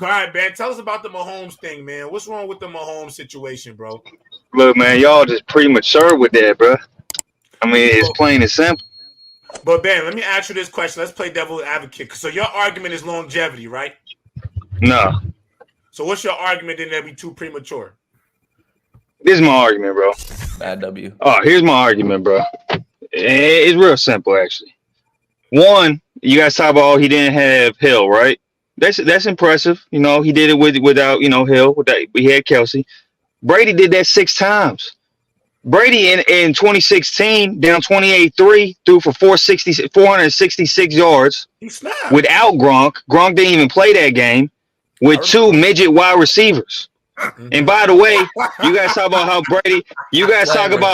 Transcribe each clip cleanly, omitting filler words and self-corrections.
All right, man. Tell us about the Mahomes thing, man. What's wrong with the Mahomes situation, bro? Look, man, y'all just premature with that, bro. I mean, it's plain and simple. But Ben, let me ask you this question. Let's play devil's advocate. So your argument is longevity, right? No. So what's your argument then that we too premature? This is my argument, bro. Bad W. Oh, here's my argument, bro. It's real simple, actually. One, you guys talk about he didn't have Hill, right? That's impressive. You know, he did it without Hill. He had Kelsey. Brady did that 6 times. Brady in 2016 down 28-3 threw for 466 yards without Gronk. Gronk didn't even play that game with 2 midget wide receivers. And by the way, you guys talk about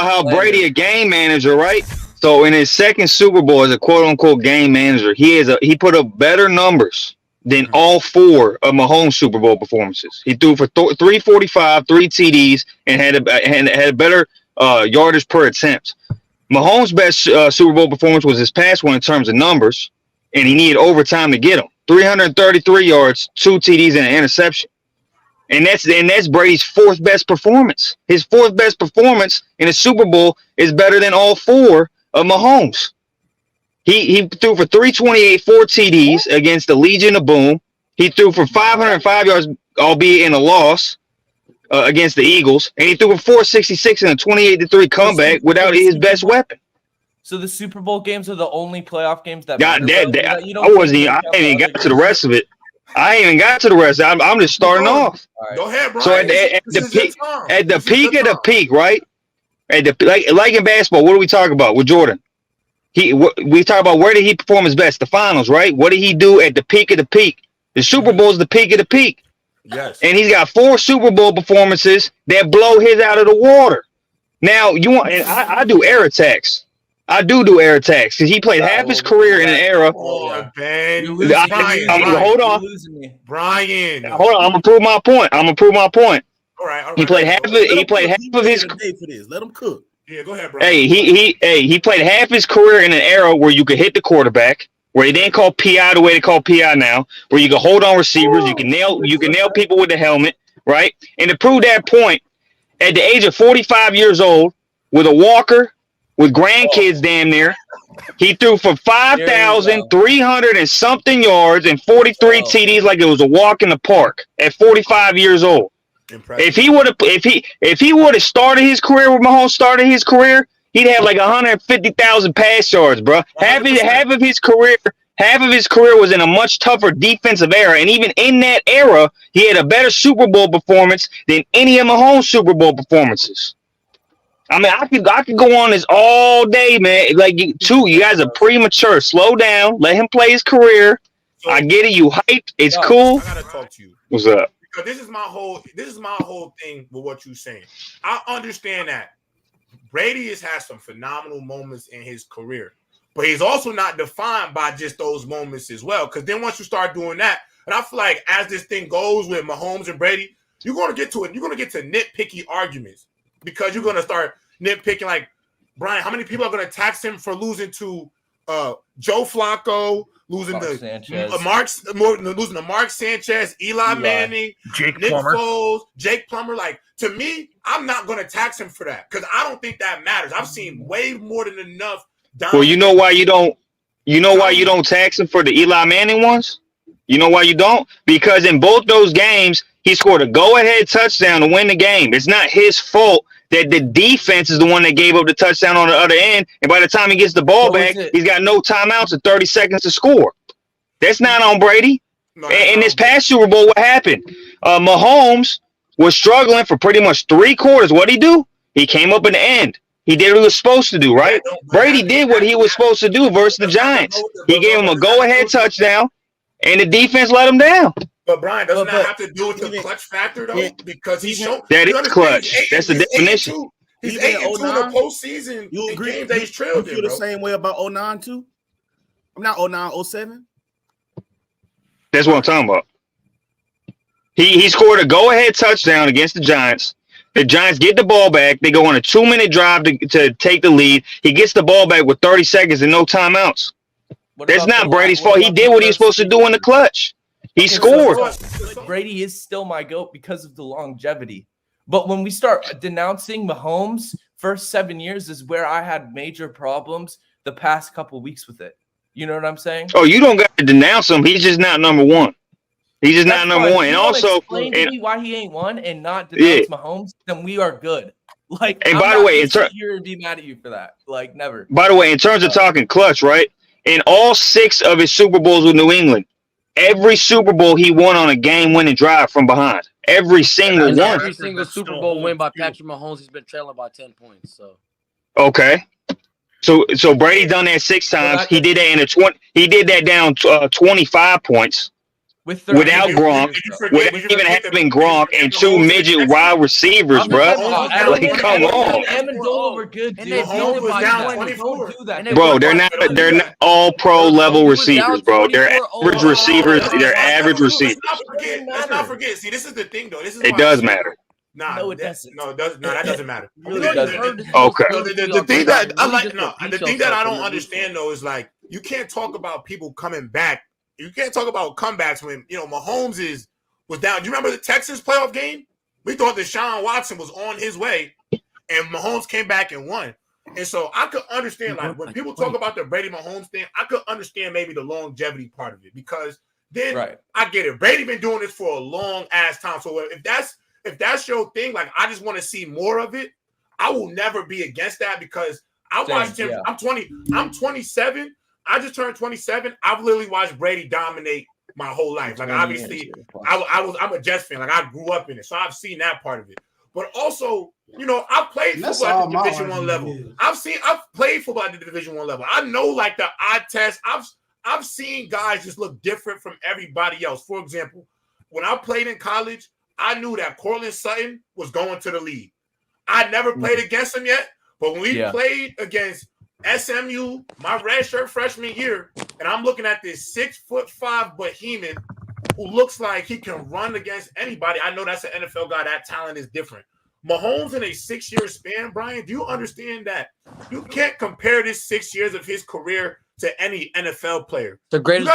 how Brady a game manager, right? So in his second Super Bowl as a quote unquote game manager, he put up better numbers than all 4 of Mahomes' Super Bowl performances. He threw for 345, 3 TDs, and had a better yardage per attempt. Mahomes' best Super Bowl performance was his past one in terms of numbers, and he needed overtime to get them. 333 yards, 2 TDs, and an interception. And that's Brady's 4th best performance. His 4th best performance in a Super Bowl is better than all 4 of Mahomes. He threw for 328, 4 TDs against the Legion of Boom. He threw for 505 yards, albeit in a loss, against the Eagles, and he threw for 466 in a 28-3 comeback without his best weapon. So the Super Bowl games are the only playoff games that I ain't even got to the rest of it. I ain't even got to the rest. I'm just starting off. Right. Go ahead, bro. So at the peak of the peak, right? Like in basketball, what do we talk about with Jordan? We talk about where did he perform his best? The finals, right? What did he do at the peak of the peak? The Super Bowl is the peak of the peak. Yes. And he's got 4 Super Bowl performances that blow his out of the water. Now I do air attacks. I do air attacks because he played half his career in an era. Hold on, Ben. Hold on, Brian. Hold on. I'm gonna prove my point. All right. He played half of his. Let him cook. Yeah, go ahead, bro. Hey, he played half his career in an era where you could hit the quarterback, where he didn't call PI the way they call PI now, where you can hold on receivers, you can nail people with the helmet, right? And to prove that point, at the age of 45 years old, with a walker, with grandkids damn near, he threw for 5,300 and something yards and 43 TDs like it was a walk in the park at 45 years old. Impressive. If he would have started his career where Mahomes started his career, he'd have like 150,000 pass yards, bro. Half of his career was in a much tougher defensive era, and even in that era, he had a better Super Bowl performance than any of Mahomes' Super Bowl performances. I mean, I could go on this all day, man. Like you guys are premature. Slow down. Let him play his career. So, I get it. You hyped. It's cool. I gotta talk to you. What's up? Because this is my whole thing with what you're saying. I understand that Brady has had some phenomenal moments in his career, but he's also not defined by just those moments as well. Because then once you start doing that, and I feel like as this thing goes with Mahomes and Brady, you're gonna get to nitpicky arguments. Because you're gonna start nitpicking, like Brian. How many people are gonna tax him for losing to Joe Flacco, losing losing to Mark Sanchez, Eli Manning, Nick Foles, Jake Plummer? Like, to me, I'm not gonna tax him for that because I don't think that matters. I've seen way more than enough. Well, you know why you don't. You know why you don't tax him for the Eli Manning ones? You know why you don't? Because in both those games, he scored a go-ahead touchdown to win the game. It's not his fault that the defense is the one that gave up the touchdown on the other end. And by the time he gets the ball back, he's got no timeouts and 30 seconds to score. That's not on Brady. In this past Super Bowl, what happened? Mahomes was struggling for pretty much 3 quarters. What'd he do? He came up in the end. He did what he was supposed to do, right? Brady did what he was supposed to do versus the Giants. He gave him a go-ahead touchdown, and the defense let him down. But Brian, doesn't that have to do with the clutch factor though? Because he's shown that is clutch. That's the definition. He's 8-2 in the postseason. You agree? Games that he's trailed you feel the same way about 09 too? I'm not 09, 07. That's what I'm talking about. He scored a go-ahead touchdown against the Giants. The Giants get the ball back. They go on a 2-minute drive to take the lead. He gets the ball back with 30 seconds and no timeouts. That's not Brady's fault. He did what he was supposed to do in the clutch. He scored. Brady is still my GOAT because of the longevity. But when we start denouncing Mahomes, first 7 years is where I had major problems the past couple weeks with it. You know what I'm saying? Oh, you don't got to denounce him. He's just not number one. He's just not number one. And also, explain to me why he ain't one and not denounce Mahomes, then we are good. Like, and by the way, here and be mad at you for that. Like, never. By the way, in terms of talking clutch, right? In all 6 of his Super Bowls with New England, every Super Bowl he won on a game-winning drive from behind. Every single one. Every single Super Bowl win by Patrick Mahomes, he's been trailing by 10 points. So okay. So Brady done that 6 times. He did that in a 20. He did that down 25 points. Without Gronk, without even having Gronk and 2 midget wide receivers, bro. Like, come on. Amendola were good, dude. Mahomes was down 24. Bro, they're not all pro level receivers, bro. They're average receivers. They're average receivers. Let's not forget. See, this is the thing, though. It does matter. No, it doesn't. No, it doesn't. No, that doesn't matter. Really doesn't. Okay. The thing that I like, the thing that I don't understand though is like you can't talk about people coming back. You can't talk about comebacks when Mahomes was down. Do you remember the Texas playoff game? We thought Deshaun Watson was on his way, and Mahomes came back and won. And so I could understand, like, when people talk about the Brady Mahomes thing, I could understand maybe the longevity part of it because then I get it. Brady been doing this for a long ass time. So if that's your thing, like I just want to see more of it. I will never be against that because I watched him. Yeah. I'm 27. I just turned 27. I've literally watched Brady dominate my whole life. Like obviously, I'm a Jets fan. Like I grew up in it, so I've seen that part of it. But also, I've played football at the Division I level. I've played football at the Division I level. I know like the eye test. I've seen guys just look different from everybody else. For example, when I played in college, I knew that Cortland Sutton was going to the league. I never played against him yet, but when we played against SMU, my redshirt freshman year, and I'm looking at this 6'5" behemoth who looks like he can run against anybody. I know that's an NFL guy. That talent is different. Mahomes in a 6-year span, Brian, do you understand that you can't compare this 6 years of his career to any NFL player? The greatest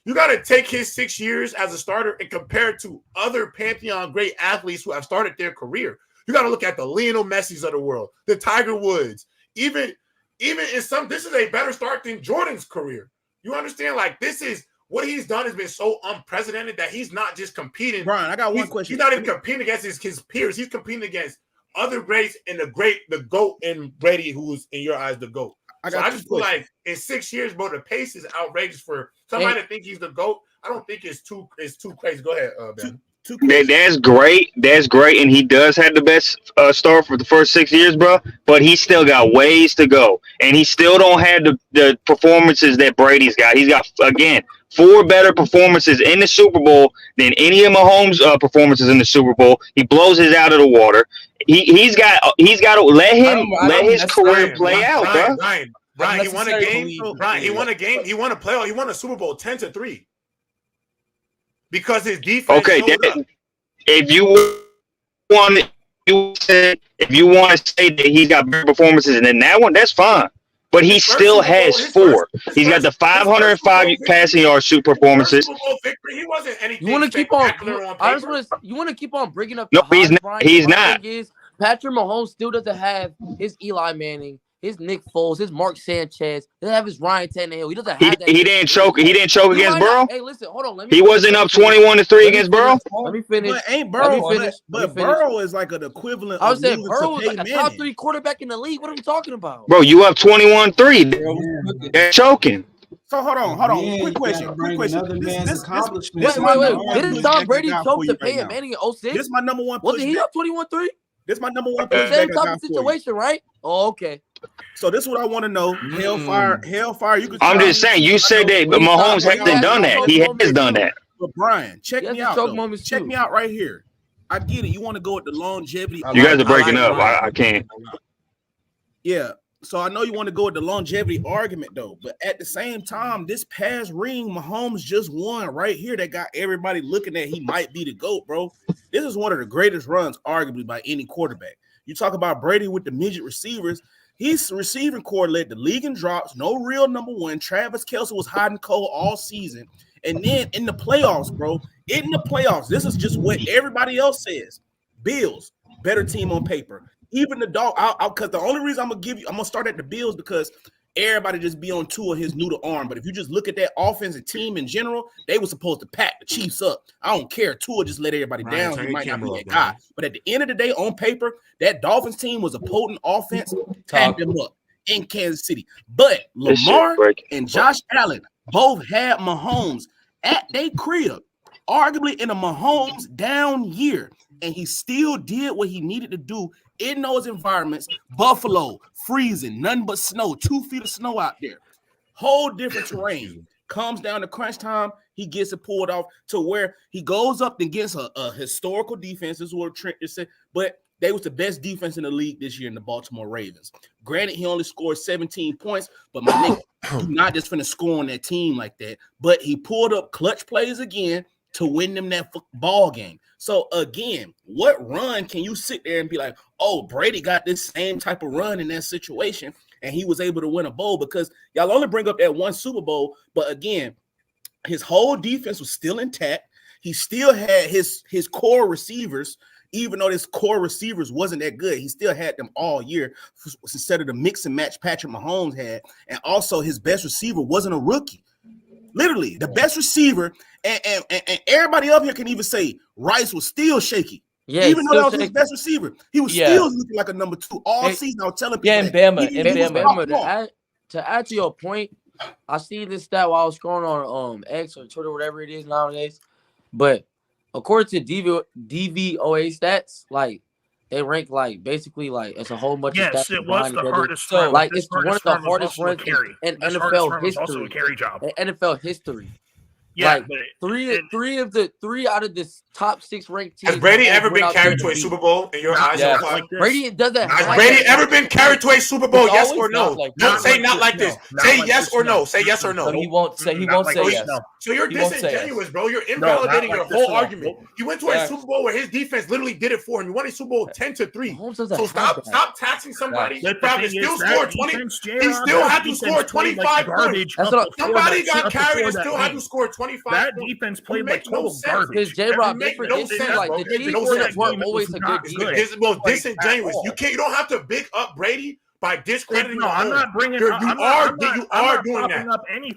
you got to take his 6 years as a starter and compare it to other Pantheon great athletes who have started their career. You got to look at the Lionel Messis of the world, the Tiger Woods. Even in some, this is a better start than Jordan's career. You understand? Like, this is what he's done has been so unprecedented that he's not just competing. Brian, I got one question. He's not even competing against his peers. He's competing against other greats and the GOAT in Brady, who's in your eyes the GOAT. I just feel like in 6 years, bro, the pace is outrageous for somebody to think he's the GOAT. I don't think it's too crazy. Go ahead, Ben. That's great. That's great. And he does have the best start for the first 6 years, bro. But he still got ways to go. And he still don't have the performances that Brady's got. He's got, again, 4 better performances in the Super Bowl than any of Mahomes' performances in the Super Bowl. He blows his out of the water. He's got to let his career play out, bro. Brian, he won a game. Brian, he won a game. He won a playoff. He won a Super Bowl 10-3. Because his defense. Okay, if you want to say that he's got better performances than that one, that's fine. But he still has 4. He's got the 505 passing yard shoot performances. He wasn't anything. You want to keep on? You want to keep on bringing up? No, he's not. He's not. Patrick Mahomes still doesn't have his Eli Manning, his Nick Foles, his Mark Sanchez. He doesn't have his Ryan Tannehill. He doesn't have that. He didn't choke. He didn't choke against Burrow. Hey, listen, hold on. He wasn't up 21-3 against Burrow. Let me finish. But ain't Burrow? But Burrow is like an equivalent. I was saying Burrow is like a top 3 quarterback in the league. What are we talking about? Bro, you up 21-3. They're choking. So hold on. Quick question. Wait. Didn't Tom Brady choke to Peyton Manning in 06? This is my number one. Wasn't he up 21-3? This is my number one. Same type of situation, right? Oh, okay. So this is what I want to know. Hellfire. You can. I'm just saying. You said that Mahomes hasn't done that. He has done that. But Brian, check me out. Check me out right here. I get it. You want to go with the longevity. You guys are breaking up. I can't. Yeah. So I know you want to go with the longevity argument though, but at the same time, this past ring Mahomes just won right here that got everybody looking at he might be the GOAT, bro. This is one of the greatest runs, arguably, by any quarterback. You talk about Brady with the midget receivers. His receiving core led the league in drops, no real number one. Travis Kelce was hot and cold all season. And then in the playoffs, bro, this is just what everybody else says. Bills, better team on paper. Even the dog, because the only reason I'm gonna start at the Bills because everybody just be on Tua his new to arm. But if you just look at that offensive team in general, they were supposed to pack the Chiefs up. I don't care. Tua just let everybody down. He might not be that guy. But at the end of the day, on paper, that Dolphins team was a potent offense, packed them up in Kansas City. But Lamar and Josh Allen both had Mahomes at their crib, arguably in a Mahomes down year. And he still did what he needed to do in those environments. Buffalo, freezing, nothing but snow, 2 feet of snow out there. Whole different terrain. Comes down to crunch time, he gets it pulled off to where he goes up against a historical defense. This is what Trent just said, but they was the best defense in the league this year in the Baltimore Ravens. Granted, he only scored 17 points, but my nigga, he's not just finna score on that team like that. But he pulled up clutch plays again to win them that ball game. So again, what run can you sit there and be like, oh, Brady got this same type of run in that situation, and he was able to win a bowl? Because y'all only bring up that one Super Bowl, but again, his whole defense was still intact. He still had his core receivers, even though his core receivers wasn't that good. He still had them all year instead of the mix and match Patrick Mahomes had. And also his best receiver wasn't a rookie. Literally, the best receiver, and everybody up here can even say Rice was still shaky. Yeah, even though that was his best receiver, he was still looking like a number 2 all season. I was telling people, and Bama. To add to your point, I see this stat while I was scrolling on X or Twitter, whatever it is nowadays. But according to DVOA stats, like they rank like basically like it's a whole bunch of stats. It was the hardest. So like it's one of the hardest runs in NFL history. Also a carry job. NFL history. Yeah, like three out of the top 6 ranked teams. Has Brady ever been carried to a Super Bowl in your eyes? Yeah. Brady doesn't. Has Brady ever been carried to a Super Bowl? Yes or no? Don't say not like this. Say yes or no. Say yes or no. So he won't say yes. So you're disingenuous, bro. You're invalidating your whole argument. He went to a Super Bowl where his defense literally did it for him. He won a Super Bowl 10-3. So stop taxing somebody. He still scored 20. He still had to score 25 points. Somebody got carried and still had to score 25. That defense played like total garbage. Because J-Rob, they forget like the Chiefs weren't always a good defense. Well, disingenuous. You don't have to big up Brady by discrediting. No, I'm not bringing. You are doing that.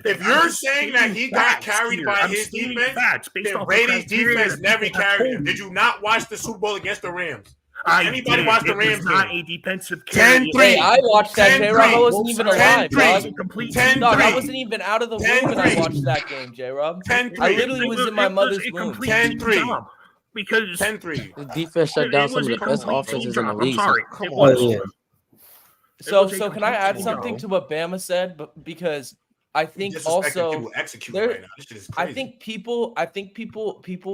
If you're saying that he got carried by his defense, then Brady's defense never carried him. Did you not watch the Super Bowl against the Rams? Anybody watch the Rams? Not a defensive carry. 10-3. I watched that. J-Rob, I wasn't even alive, dog. Dog, I wasn't even out of the womb when I watched that game, J-Rob. 10-3. I literally was in my mother's womb. 10-3. Because 10-3. The defense shut down some of the best offenses in the league. Come on. So can I add something to what Bama said? But because I think also I think people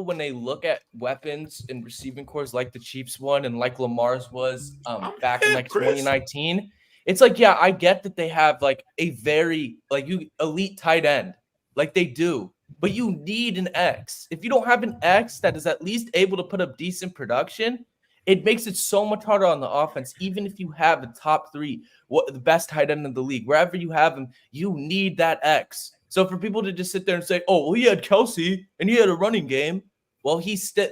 when they look at weapons and receiving cores like the Chiefs one and like Lamar's was back in like 2019, it's like, yeah, I get that they have like a very elite tight end, like they do, but you need an X. If you don't have an X that is at least able to put up decent production, it makes it so much harder on the offense. Even if you have a top 3, the best tight end in the league, wherever you have him, you need that X. So for people to just sit there and say, "Oh, well, he had Kelsey and he had a running game," well,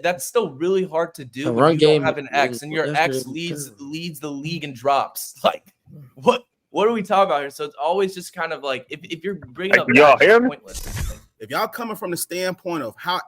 that's still really hard to do. When you don't have an X, and your X leads the league in drops. Like, what are we talking about here? So it's always just kind of like if you're bringing up pointless. If y'all coming from the standpoint of how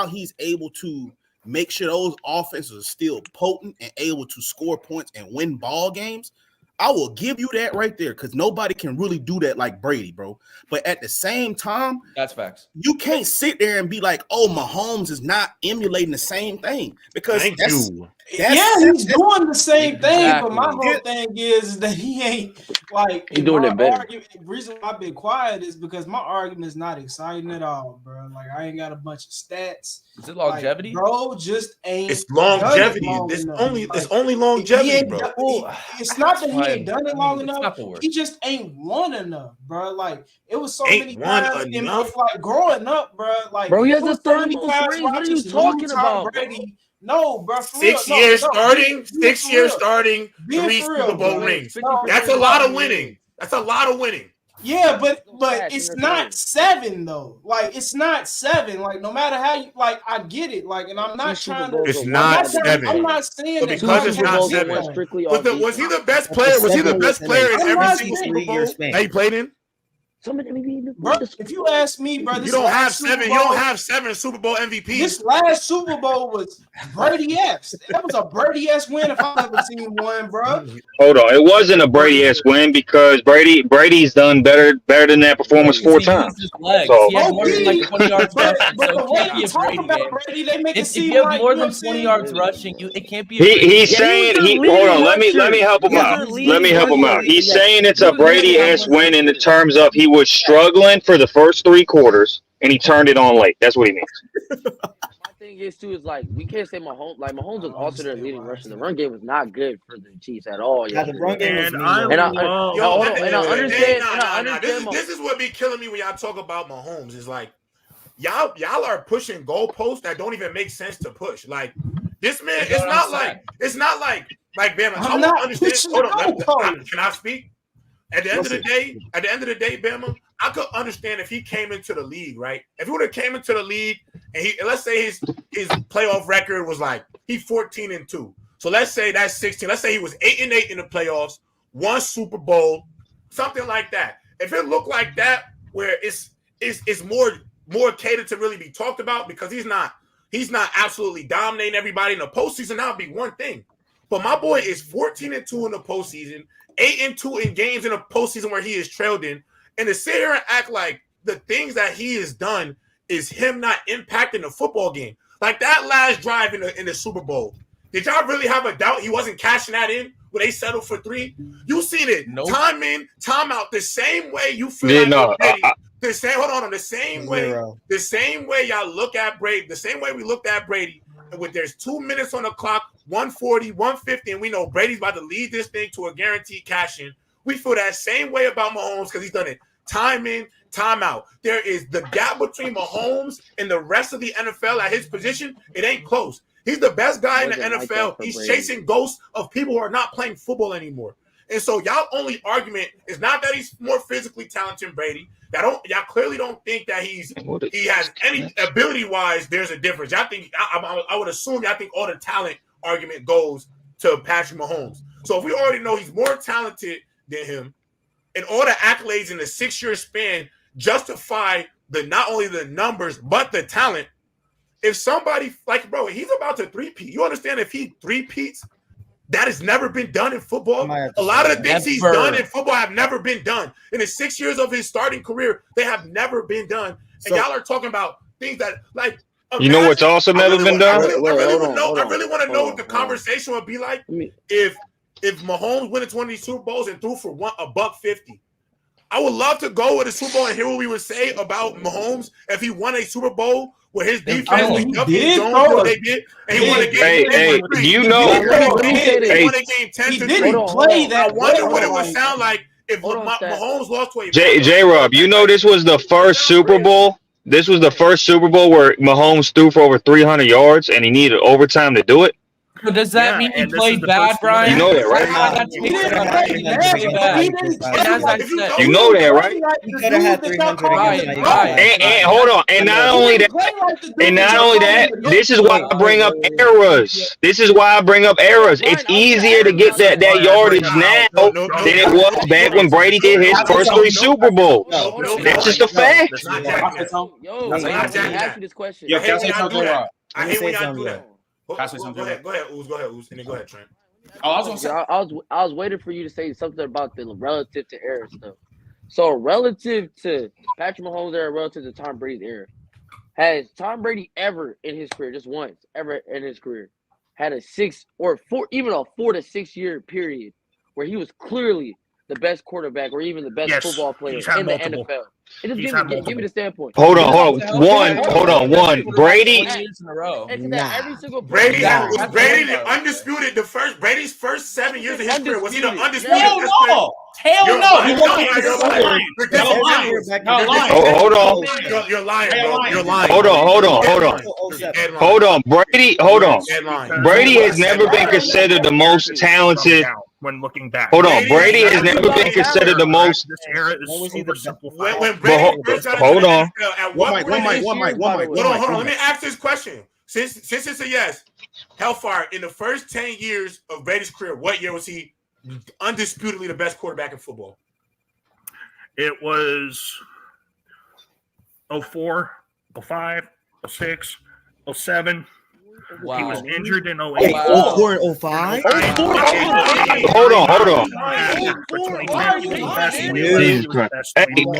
he's able to make sure those offenses are still potent and able to score points and win ball games, I will give you that right there, because nobody can really do that like Brady, bro. But at the same time, that's facts. You can't sit there and be like, "Oh, Mahomes is not emulating the same thing," because he's doing the same thing. But my whole thing is that he ain't like he's doing it better. The reason why I've been quiet is because my argument is not exciting at all, bro. Like, I ain't got a bunch of stats. Is it longevity? Like, bro, just ain't. It's longevity. It's only longevity, bro. It's not that he ain't done it long enough. He just ain't won enough, bro. Like, it was so many times in like growing up, bro. Like, bro, he has a 30 most rings. What are you talking about? Brady. No, bro. 6 years starting, 6 years starting, 3 Super Bowl rings. That's a lot of winning. That's a lot of winning. Yeah, but but it's not 7 though. Like it's not 7. Like no matter how you like, I get it. Like, and I'm not trying to. It's not 7. I'm not saying that because it's not 7. Was he the best player? Was he the best player in every single Super Bowl that he played in? Bro, if you ask me, bro, you don't have 7. You don't have 7 Super Bowl MVPs. This last Super Bowl was Brady-esque. That was a Brady-esque win if I've ever seen one, bro. Hold on, it wasn't a Brady-esque win because Brady's done better than that performance 4 times. So he had more than like 20 yards rushing. So it can't be a Brady game. If you have more than 20 yards rushing, it can't be. He's saying hold on. Let me help him out. Let me help him out. He's saying it's a Brady-esque win in the terms of he was struggling for the first 3 quarters and he turned it on late. That's what he means. My thing is too is like we can't say Mahomes. Like Mahomes was also their leading rusher. The run game was not good for the Chiefs at all. Yeah, the run game was I understand. This is what be killing me when y'all talk about Mahomes. Is like y'all are pushing goalposts that don't even make sense to push. Like this man, it's not like Bama. I don't understand. Hold on, can I speak? At the end of the day, Bama, I could understand if he came into the league, right? If he would have came into the league and let's say his playoff record was like he's 14-2. So let's say that's 16. Let's say he was 8-8 in the playoffs, 1 Super Bowl, something like that. If it looked like that, where it's more catered to really be talked about because he's not absolutely dominating everybody in the postseason, that would be one thing. But my boy is 14-2 in the postseason. 8-2 in games in a postseason where he is trailed in, and to sit here and act like the things that he has done is him not impacting the football game. Like that last drive in the Super Bowl. Did y'all really have a doubt he wasn't cashing that in when they settled for 3? You seen it. Nope. Time in, time out. The same way you feel the same way y'all look at Brady, the same way we looked at Brady. With there's 2 minutes on the clock, 140, 150, and we know Brady's about to lead this thing to a guaranteed cash in. We feel that same way about Mahomes because he's done it time in, time out. There is the gap between Mahomes and the rest of the NFL at his position. It ain't close. He's the best guy in the NFL. He's chasing ghosts of people who are not playing football anymore. And so y'all only argument is not that he's more physically talented than Brady. Y'all clearly don't think that he has any ability wise. There's a difference. Y'all think I would assume y'all think all the talent argument goes to Patrick Mahomes. So if we already know he's more talented than him, and all the accolades in the 6-year span justify not only the numbers but the talent. If somebody like bro, he's about to 3-peat. You understand if he 3-peats? That has never been done in football. A lot of the things he's done in football have never been done. In the 6 years of his starting career, they have never been done. And y'all are talking about things that, like, you know what's also never been done? I really want to know what the conversation would be like if Mahomes went into one of these Super Bowls and threw for $150. I would love to go with a Super Bowl and hear what we would say about Mahomes if he won a Super Bowl where his defense was up in zone what they did, and he won a game. Hey, you know, he won a game 10-3. I wonder what it would sound like if Mahomes lost to a J-Rob, you know this was the first Super Bowl. This was the first Super Bowl where Mahomes threw for over 300 yards and he needed overtime to do it. So does that mean he played bad, Brian? You know that, right? He didn't play bad. You know that, right? He could have had 300. And hold on. And not only that, this is why I bring up errors. It's easier to get that yardage now than it was back when Brady did his first 3 Super Bowls. That's just a fact. Yo, ask you this question. I hate when y'all do that. Go ahead, Ooze. Go ahead, Trent. I was waiting for you to say something about the relative to era stuff. So relative to Patrick Mahomes' era, relative to Tom Brady's era, has Tom Brady ever in his career, just once, ever in his career, had a 6 or 4, even a 4 to 6 year period where he was clearly the best quarterback or even the best football player in the NFL? It just give me the standpoint. Hold on. One. Brady. Brady was the undisputed. Brady's first 7 years of his career was he the undisputed? Hell no. Hold on. You're lying, bro. You're lying. Hold on. Brady has never been considered the most talented when looking back. Hold on, Brady has never been considered the most. This era is oversimplified. When Brady first got hold on. at what point? One mic. Hold on. Let me ask this question. Since it's a yes, Hellfire, in the first 10 years of Brady's career, what year was he undisputedly the best quarterback in football? It was 04, 05, 06, 07. Wow. He was injured in 08. Wow. 04 and 05? Hold on.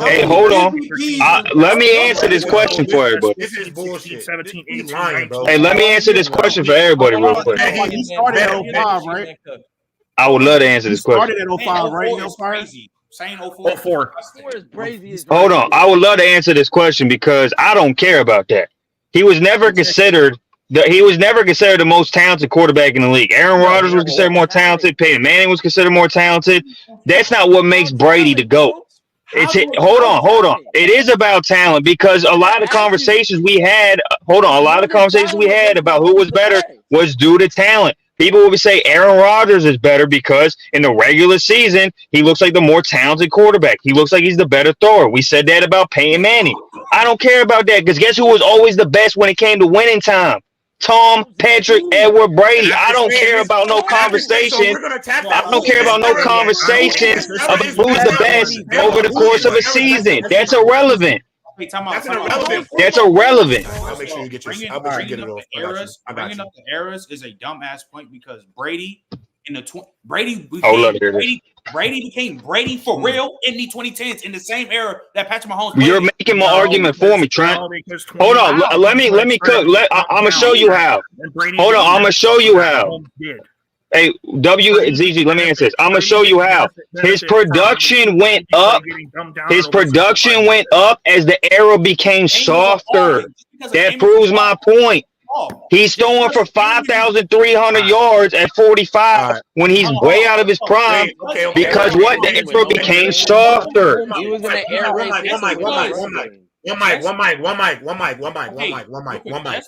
Hey, hold on. Let me answer this question for everybody. This is bullshit. 17, 18, Hey, let me answer this question for everybody real quick. He started at 05, right? I would love to answer this question. Started at 05, right? Hellfire? Saying 04. 04. is crazy. Hold on. I would love to answer this question because I don't care about that. He was never considered the most talented quarterback in the league. Aaron Rodgers was considered more talented. Peyton Manning was considered more talented. That's not what makes Brady the GOAT. Hold on. It is about talent because a lot of conversations we had about who was better was due to talent. People will say Aaron Rodgers is better because in the regular season, he looks like the more talented quarterback. He looks like he's the better thrower. We said that about Peyton Manning. I don't care about that because guess who was always the best when it came to winning time? Tom, Patrick, Edward, Brady. I don't care about no conversation. I don't care about no conversations about who's the best over the course of a season. That's irrelevant. That's irrelevant. I'll make sure you get Bringing it up off. the eras is a dumbass point because Brady in the Brady became Brady for real in the 2010s in the same era that Patrick Mahomes played. You're making my argument for me, Trent. Hold on. Let me cook. I'm gonna show you how. Hold on. I'm gonna show you how. Hey, WZG, let me answer this. I'm gonna show you how. His production went up. His production went up as the era became softer. That proves my point. He's throwing for 5,300 yards at 45 when he's way out of his prime because what? The era became softer. He was in the air race. One mic. Just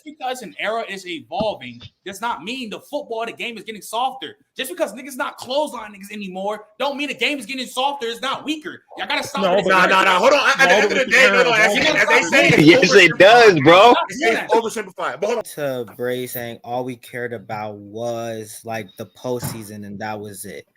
because an era is evolving does not mean the football, the game is getting softer. Just because niggas not clothesline niggas anymore, don't mean the game is getting softer. It's not weaker. Y'all gotta stop. No. Hold on. At the end of the day, as they say, yes, it does, bro. It's oversimplified. But hold on. To Brady saying all we cared about was like the postseason, and that was it.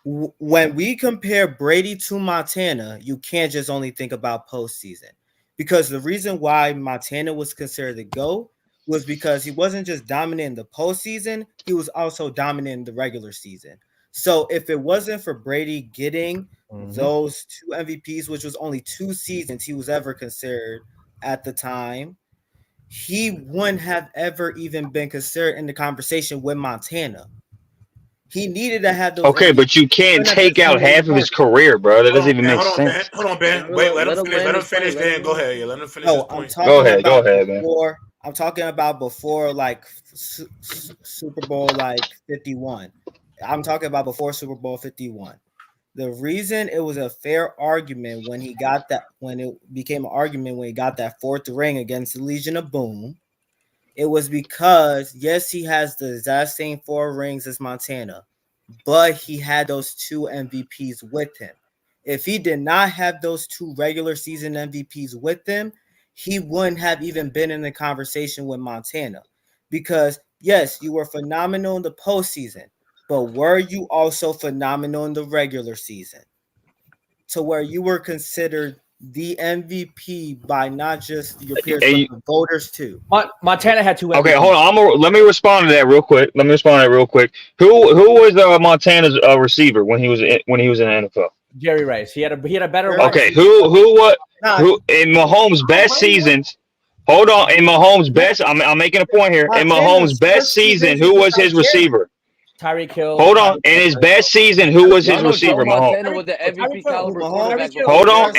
When we compare Brady to Montana, you can't just only think about postseason. Because the reason why Montana was considered the GOAT was because he wasn't just dominant in the postseason, he was also dominant in the regular season. So if it wasn't for Brady getting those 2 MVPs, which was only 2 seasons he was ever considered at the time, he wouldn't have ever even been considered in the conversation with Montana. He needed to have those. Okay, but you can't take out half of his career, bro. That doesn't even make sense. Hold on, Ben. Wait, let him finish. Then go ahead. Let him finish. No, Go ahead, man. I'm talking about before like Super Bowl like 51. I'm talking about before Super Bowl 51. The reason it was a fair argument when he got that, when it became an argument when he got that 4th ring against the Legion of Boom, it was because, yes, he has the exact same 4 rings as Montana, but he had those 2 MVPs with him. If he did not have those 2 regular season MVPs with him, he wouldn't have even been in the conversation with Montana. Because, yes, you were phenomenal in the postseason, but were you also phenomenal in the regular season? To where you were considered the MVP by not just your peers, but the voters too. Montana had 2 MVPs. Okay, hold on. Let me respond to that real quick. Who was Montana's receiver when he was in the NFL? Jerry Rice. He had a better. Okay, who in Mahomes' best seasons? Hold on, in Mahomes' best. I'm making a point here. In Mahomes' best season, who was his receiver? Tyreek Hill. Hold on. In his best season, who was his receiver? Montana was the MVP caliber quarterback. Hold on.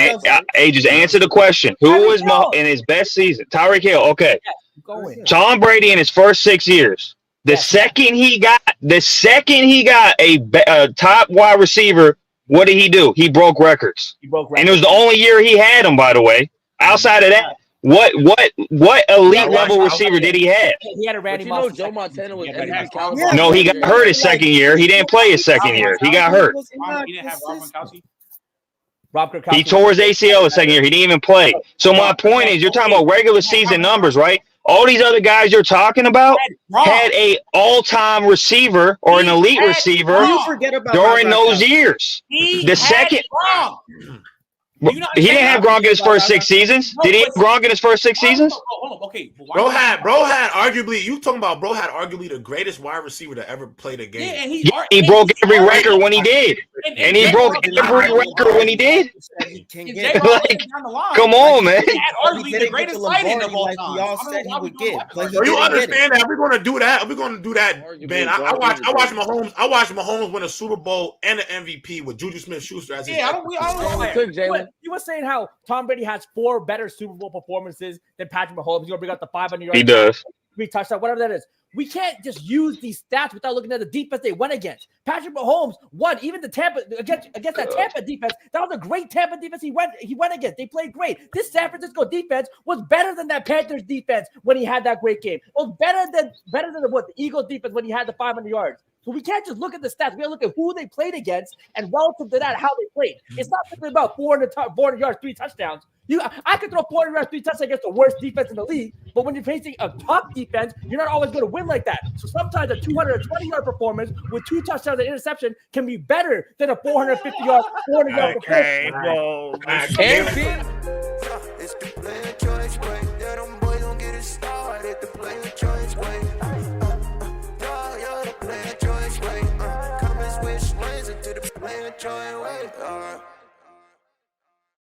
Just answer the question. Who was in his best season? Tyreek Hill. Okay. Tom Brady in his first 6 years. The second he got a top wide receiver, what did he do? He broke records. And it was the only year he had him, by the way. Outside of that, What elite level receiver did he have? He had a Randy But you know, Moss. Joe Montana was Yeah, MVP caliber. Yeah. No, he got hurt his second year. He didn't play his second year. He got hurt. He didn't have Rob Gronkowski. Rob Gronkowski. He tore his ACL his second year. He didn't even play. So my point is, you're talking about regular season numbers, right? All these other guys you're talking about had a all-time receiver or an elite receiver You forget about during Rob those Gronkowski. years. He The had second, Gronk. he didn't have Gronk in his first 6 seasons. Did he have Gronk in his first 6 seasons? Hold on. Okay. Bro had arguably, you talking about bro had arguably the greatest wide receiver to ever play the game. Yeah, and He broke every record when he did. And he broke every record when he did. He can And get J-Rob Like, went down the line. Come on, man. He had arguably He the didn't greatest get the sighting of Lombardi all like time. we all I don't said know he why we would doing get, that. but he Bro, you didn't get it. understand that? We're gonna do that. We're gonna do that, Arguably, man. I watched Mahomes win a Super Bowl and an MVP with Juju Smith-Schuster as his. Yeah, I don't know. We took Jalen. You were saying how Tom Brady has 4 better Super Bowl performances than Patrick Mahomes. He's gonna bring out the 500 yards. He does. 3 touchdowns, whatever that is. We can't just use these stats without looking at the defense they went against. Patrick Mahomes won even the Tampa against that Tampa defense. That was a great Tampa defense he went against. They played great. This San Francisco defense was better than that Panthers defense when he had that great game. It was better than the Eagles defense when he had the 500 yards. So we can't just look at the stats. We gotta look at who they played against and relative to that, how they played. It's not simply about 400 yards, 3 touchdowns. I could throw 400 yards, 3 touchdowns against the worst defense in the league, but when you're facing a top defense, you're not always going to win like that. So sometimes a 220-yard performance with 2 touchdowns and interception can be better than a 450-yard, 400-yard Okay, performance. well, It's the player choice way. Yeah, them boys don't get it started. The player choice way. Yeah, the player choice way. Come and switch lanes into the player choice way.